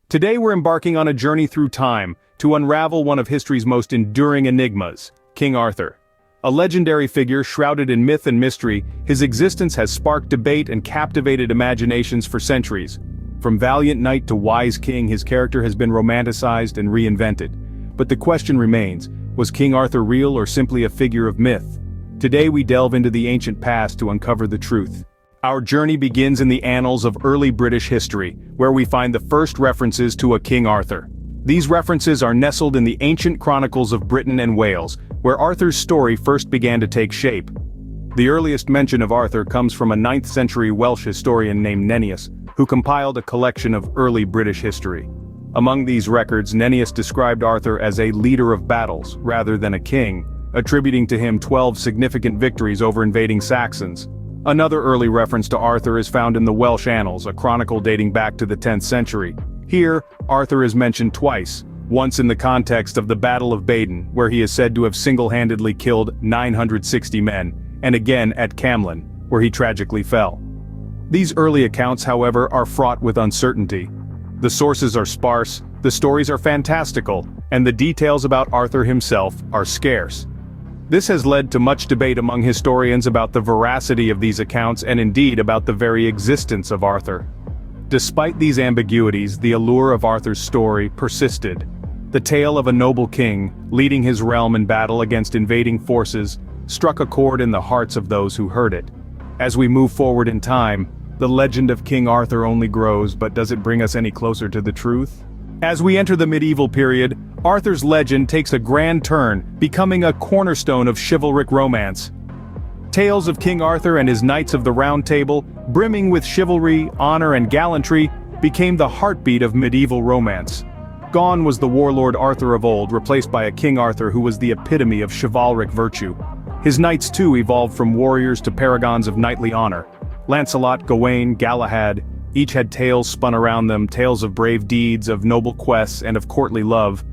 Today we're embarking on a journey through time to unravel one of history's most enduring enigmas, King Arthur. A legendary figure shrouded in myth and mystery, his existence has sparked debate and captivated imaginations for centuries. From valiant knight to wise king, his character has been romanticized and reinvented. But the question remains, was King Arthur real or simply a figure of myth? Today we delve into the ancient past to uncover the truth. Our journey begins in the annals of early British history, where we find the first references to a King Arthur. These references are nestled in the ancient chronicles of Britain and Wales, where Arthur's story first began to take shape. The earliest mention of Arthur comes from a 9th century Welsh historian named Nennius, who compiled a collection of early British history. Among these records, Nennius described Arthur as a leader of battles, rather than a king, attributing to him 12 significant victories over invading Saxons. Another early reference to Arthur is found in the Welsh Annals, a chronicle dating back to the 10th century. Here, Arthur is mentioned twice, once in the context of the Battle of Badon, where he is said to have single-handedly killed 960 men, and again at Camlan, where he tragically fell. These early accounts, however, are fraught with uncertainty. The sources are sparse, the stories are fantastical, and the details about Arthur himself are scarce. This has led to much debate among historians about the veracity of these accounts and indeed about the very existence of Arthur. Despite these ambiguities, the allure of Arthur's story persisted. The tale of a noble king, leading his realm in battle against invading forces, struck a chord in the hearts of those who heard it. As we move forward in time, the legend of King Arthur only grows, but does it bring us any closer to the truth? As we enter the medieval period, Arthur's legend takes a grand turn, becoming a cornerstone of chivalric romance. Tales of King Arthur and his Knights of the Round Table, brimming with chivalry, honor and gallantry, became the heartbeat of medieval romance. Gone was the warlord Arthur of old, replaced by a King Arthur who was the epitome of chivalric virtue. His knights too evolved from warriors to paragons of knightly honor. Lancelot, Gawain, Galahad, each had tales spun around them, tales of brave deeds, of noble quests, and of courtly love.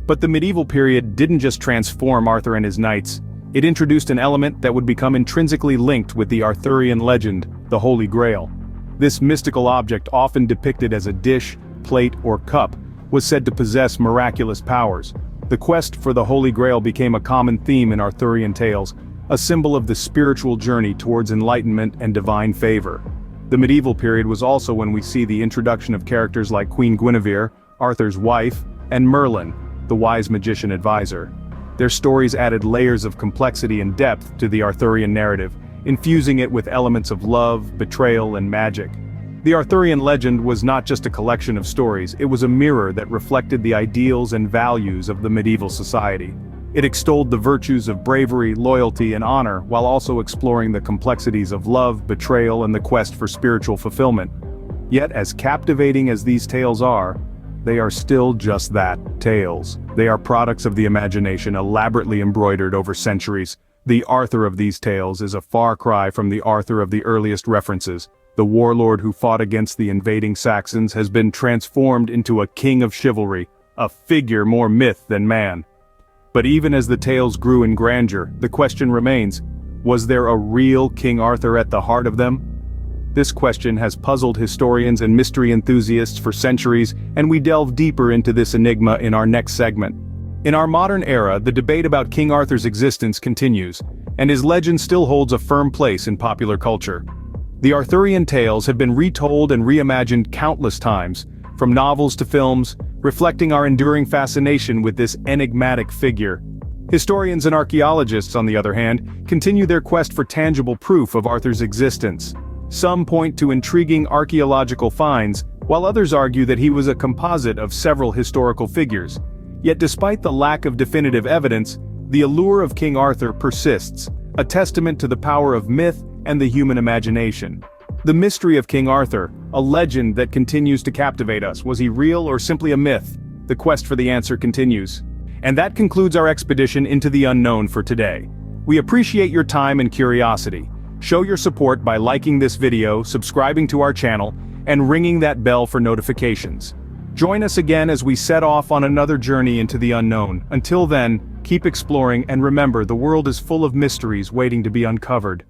But the medieval period didn't just transform Arthur and his knights. It introduced an element that would become intrinsically linked with the Arthurian legend, the Holy Grail. This mystical object, often depicted as a dish, plate, or cup, was said to possess miraculous powers. The quest for the Holy Grail became a common theme in Arthurian tales, a symbol of the spiritual journey towards enlightenment and divine favor. The medieval period was also when we see the introduction of characters like Queen Guinevere, Arthur's wife, and Merlin, the wise magician advisor. Their stories added layers of complexity and depth to the Arthurian narrative, infusing it with elements of love, betrayal, and magic. The Arthurian legend was not just a collection of stories, it was a mirror that reflected the ideals and values of the medieval society. It extolled the virtues of bravery, loyalty, and honor, while also exploring the complexities of love, betrayal, and the quest for spiritual fulfillment. Yet, as captivating as these tales are, they are still just that, tales. They are products of the imagination, elaborately embroidered over centuries. The Arthur of these tales is a far cry from the Arthur of the earliest references. The warlord who fought against the invading Saxons has been transformed into a king of chivalry, a figure more myth than man. But even as the tales grew in grandeur, the question remains, was there a real King Arthur at the heart of them? This question has puzzled historians and mystery enthusiasts for centuries, and we delve deeper into this enigma in our next segment. In our modern era, the debate about King Arthur's existence continues, and his legend still holds a firm place in popular culture. The Arthurian tales have been retold and reimagined countless times, from novels to films, reflecting our enduring fascination with this enigmatic figure. Historians and archaeologists, on the other hand, continue their quest for tangible proof of Arthur's existence. Some point to intriguing archaeological finds, while others argue that he was a composite of several historical figures. Yet despite the lack of definitive evidence, the allure of King Arthur persists, a testament to the power of myth and the human imagination. The mystery of King Arthur, a legend that continues to captivate us. Was he real or simply a myth? The quest for the answer continues. And that concludes our expedition into the unknown for today. We appreciate your time and curiosity. Show your support by liking this video, subscribing to our channel, and ringing that bell for notifications. Join us again as we set off on another journey into the unknown. Until then, keep exploring and remember, the world is full of mysteries waiting to be uncovered.